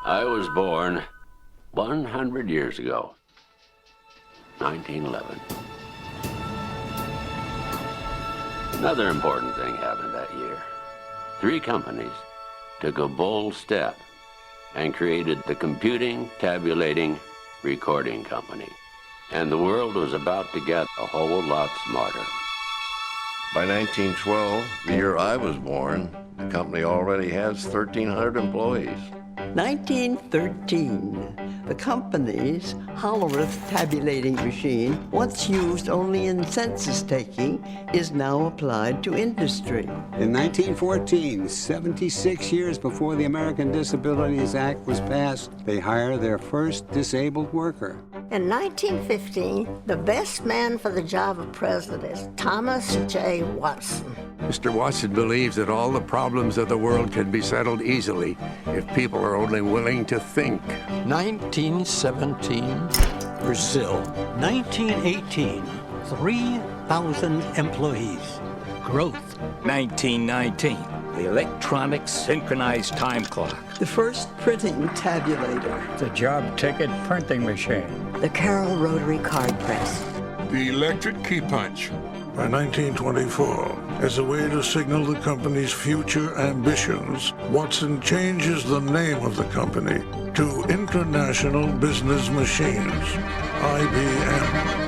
I was born 100 years ago, 1911. Another important thing happened that year. 3 companies took a bold step and created the Computing, Tabulating, Recording Company. And the world was about to get a whole lot smarter. By 1912, the year I was born, the company already has 1,300 employees. 1913, the company's Hollerith tabulating machine, once used only in census taking, is now applied to industry. In 1914, 76 years before the American Disabilities Act was passed, they hire their first disabled worker. In 1915, the best man for the job of president is Thomas J. Watson. Mr. Watson believes that all the problems of the world can be settled easily if people are only willing to think. 1917, Brazil. 1918, 3,000 employees. Growth. 1919, the electronic synchronized time clock. The first printing tabulator. The job ticket printing machine. The Carroll rotary card press. The electric key punch. By 1924, as a way to signal the company's future ambitions, Watson changes the name of the company to International Business Machines, IBM.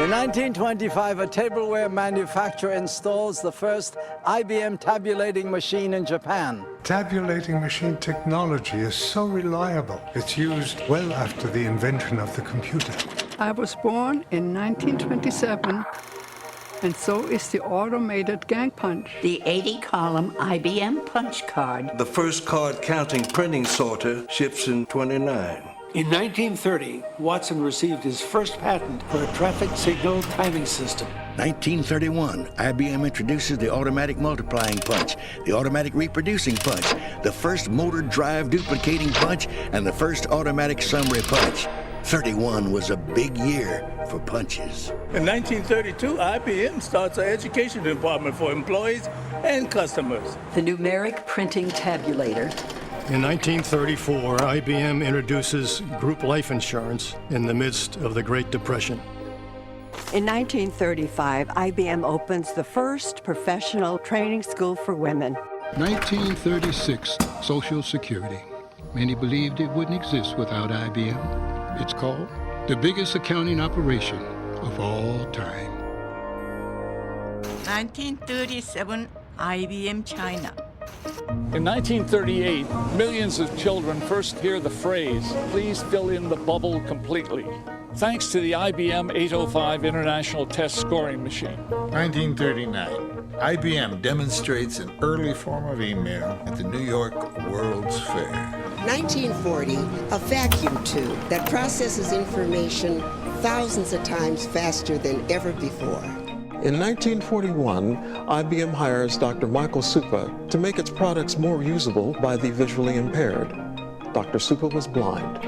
In 1925, a tableware manufacturer installs the first IBM tabulating machine in Japan. Tabulating machine technology is so reliable, it's used well after the invention of the computer. I was born in 1927, and so is the automated gang punch. The 80-column IBM punch card. The first card counting printing sorter ships in 29. In 1930, Watson received his first patent for a traffic signal timing system. 1931, IBM introduces the automatic multiplying punch, the automatic reproducing punch, the first motor drive duplicating punch, and the first automatic summary punch. 31 was a big year for punches. In 1932, IBM starts an education department for employees and customers. The numeric printing tabulator. In 1934, IBM introduces group life insurance in the midst of the Great Depression. In 1935, IBM opens the first professional training school for women. 1936, Social Security. Many believed it wouldn't exist without IBM. It's called the biggest accounting operation of all time. 1937, IBM China. In 1938, millions of children first hear the phrase, "Please fill in the bubble completely," thanks to the IBM 805 International Test Scoring Machine. 1939, IBM demonstrates an early form of email at the New York World's Fair. 1940, a vacuum tube that processes information thousands of times faster than ever before. In 1941, IBM hires Dr. Michael Supa to make its products more usable by the visually impaired. Dr. Supa was blind.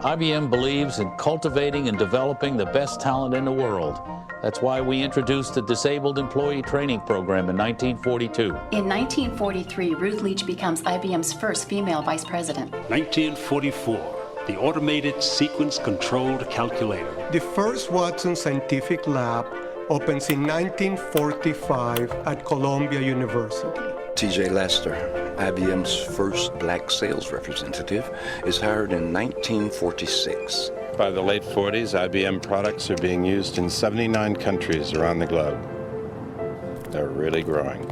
IBM believes in cultivating and developing the best talent in the world. That's why we introduced the Disabled Employee Training Program in 1942. In 1943, Ruth Leach becomes IBM's first female vice president. 1944, the Automated Sequence Controlled Calculator. The first Watson Scientific Lab opens in 1945 at Columbia University. T.J. Lester, IBM's first black sales representative, is hired in 1946. By the late 40s, IBM products are being used in 79 countries around the globe. They're really growing.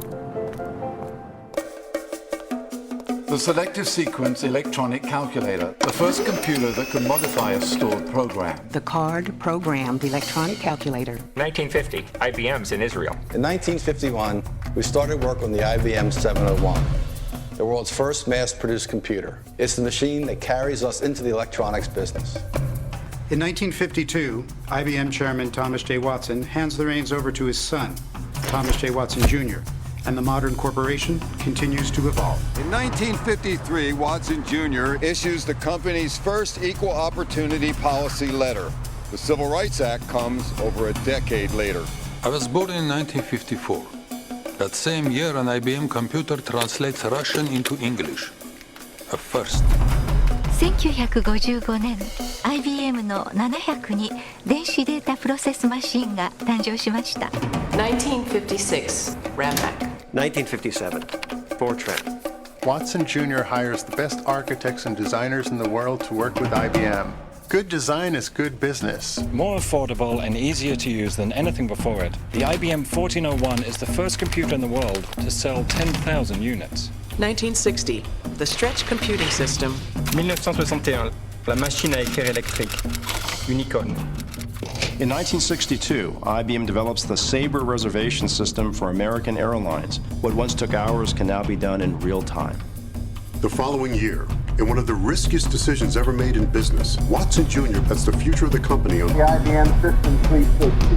The Selective Sequence Electronic Calculator, the first computer that could modify a stored program. The card-programmed electronic calculator. 1950, IBM's in Israel. In 1951, we started work on the IBM 701, the world's first mass-produced computer. It's the machine that carries us into the electronics business. In 1952, IBM Chairman Thomas J. Watson hands the reins over to his son, Thomas J. Watson Jr., and the modern corporation continues to evolve. In 1953, Watson Jr. issues the company's first equal opportunity policy letter. The Civil Rights Act comes over a decade later. I was born in 1954. That same year, an IBM computer translates Russian into English. A first. 1955年、IBM の702電子データプロセスマシンが誕生しました。1956, Rampac. 1957, Fortran. Watson Jr. hires the best architects and designers in the world to work with IBM. Good design is good business. More affordable and easier to use than anything before it, the IBM 1401 is the first computer in the world to sell 10,000 units. 1960, the Stretch Computing System. 1961, la machine à écrire électrique, Unicode. In 1962, IBM develops the Sabre reservation system for American Airlines. What once took hours can now be done in real time. The following year, in one of the riskiest decisions ever made in business, Watson Jr. bets the future of the company on the IBM System 360.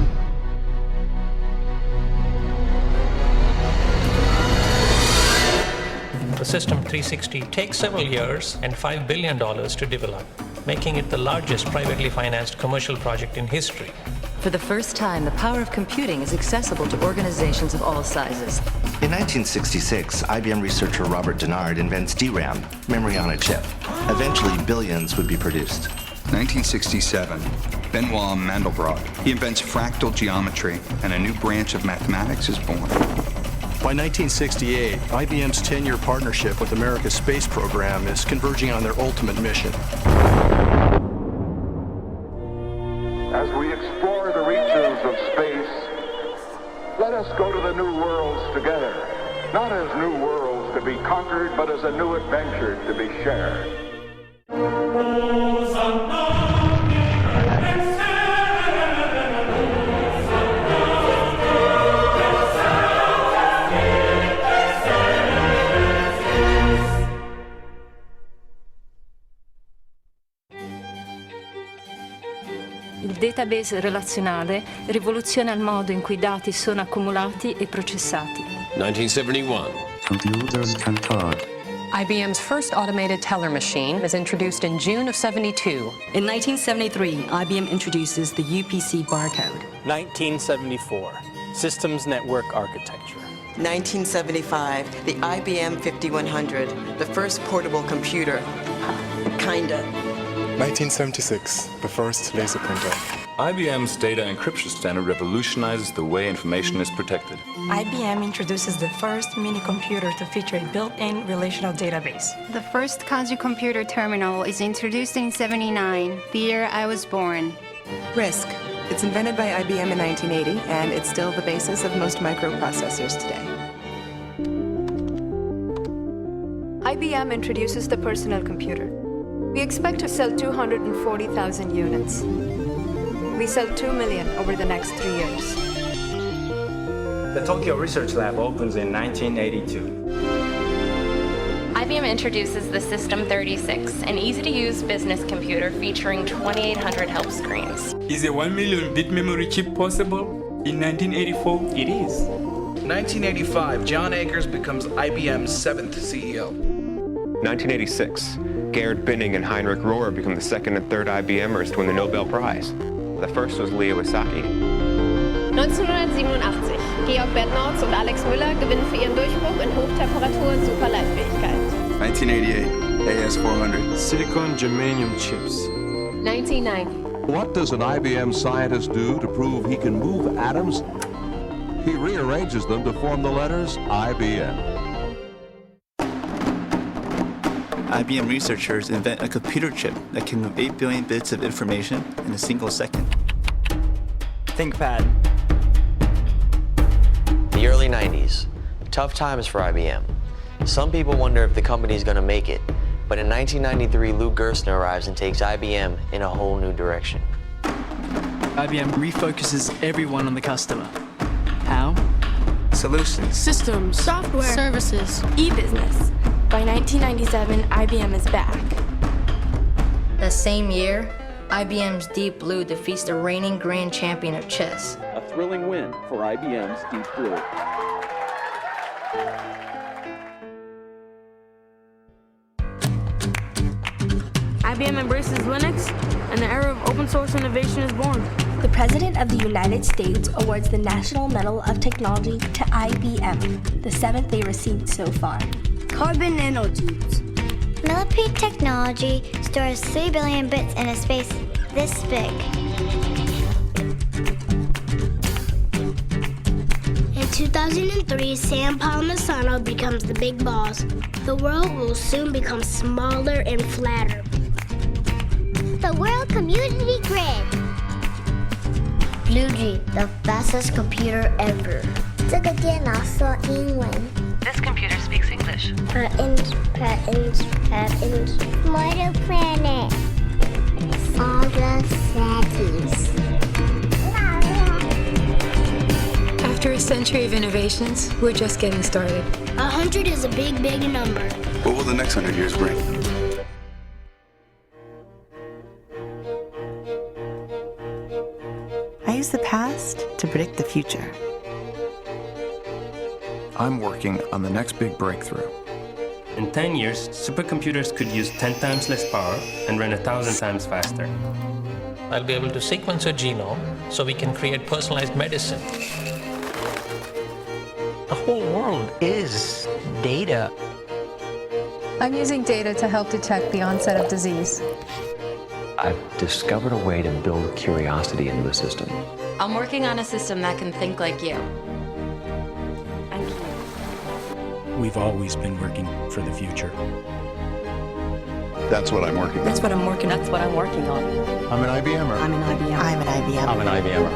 The System 360 takes several years and $5 billion to develop, making it the largest privately financed commercial project in history. For the first time, the power of computing is accessible to organizations of all sizes. In 1966, IBM researcher Robert Dennard invents DRAM, memory on a chip. Eventually, billions would be produced. 1967, Benoit Mandelbrot. He invents fractal geometry, and a new branch of mathematics is born. By 1968, IBM's 10-year partnership with America's space program is converging on their ultimate mission. As we explore the reaches of space, let us go to the new worlds together, not as new worlds to be conquered, but as a new adventure to be shared. Il database relazionale rivoluziona il modo in cui i dati sono accumulati e processati. 1971. Computers can talk. IBM's first automated teller machine was introduced in June of '72. In 1973, IBM introduces the UPC barcode. 1974, Systems Network Architecture. 1975, the IBM 5100, the first portable computer. Kinda. 1976, the first laser printer. IBM's data encryption standard revolutionizes the way information is protected. IBM introduces the first mini-computer to feature a built-in relational database. The first Kazu computer terminal is introduced in '79, the year I was born. RISC. It's invented by IBM in 1980, and it's still the basis of most microprocessors today. IBM introduces the personal computer. We expect to sell 240,000 units. We sell 2 million over the next 3 years. The Tokyo Research Lab opens in 1982. IBM introduces the System 36, an easy-to-use business computer featuring 2,800 help screens. Is a 1 million bit memory chip possible? In 1984, it is. 1985, John Akers becomes IBM's 7th CEO. 1986, Gerd Binning and Heinrich Rohr become the second and third IBMers to win the Nobel Prize. The first was Leo Isaki. 1987, Georg Bednorz und Alex Müller gewinnen für ihren Durchbruch in Hochtemperatur-Superleitfähigkeit. 1988, AS400. Silicon germanium chips. 1990. What does an IBM scientist do to prove he can move atoms? He rearranges them to form the letters IBM. IBM researchers invent a computer chip that can move 8 billion bits of information in a single second. ThinkPad. The early 90s. Tough times for IBM. Some people wonder if the company's gonna make it. But in 1993, Lou Gerstner arrives and takes IBM in a whole new direction. IBM refocuses everyone on the customer. How? Solutions. Systems. Software. Services. E-business. By 1997, IBM is back. That same year, IBM's Deep Blue defeats the reigning grand champion of chess. A thrilling win for IBM's Deep Blue. IBM embraces Linux, and the era of open source innovation is born. The President of the United States awards the National Medal of Technology to IBM, the 7th they received so far. Carbon nanotubes. Millipede technology stores 3 billion bits in a space this big. In 2003, Sam Palmisano becomes the big boss. The world will soon become smaller and flatter. The World Community Grid. Bluegy, the fastest computer ever. 这个电脑说英文。 This computer speaks English. Patents. Mortal Planet. All the cities. After a century of innovations, we're just getting started. 100 is a big, big number. What will the next 100 years bring? I use the past to predict the future. I'm working on the next big breakthrough. In 10 years, supercomputers could use 10 times less power and run 1,000 times faster. I'll be able to sequence a genome so we can create personalized medicine. The whole world is data. I'm using data to help detect the onset of disease. I've discovered a way to build curiosity into the system. I'm working on a system that can think like you. We've always been working for the future. That's what I'm working on. That's what I'm working on. That's what I'm working on. I'm an IBMer. I'm an IBM. I'm an IBM. I'm an IBMer.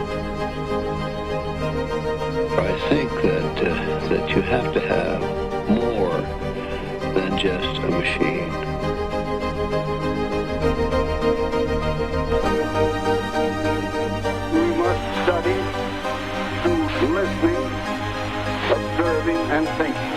I think that you have to have more than just a machine. We must study through listening, observing, and thinking.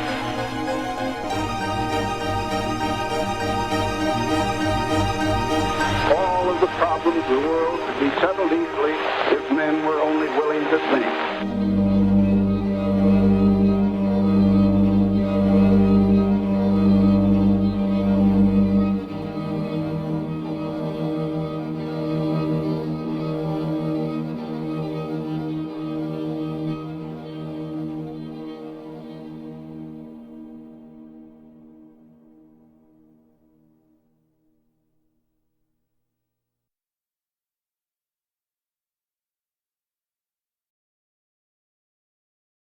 All of the problems of the world could be settled easily if men were only willing to think.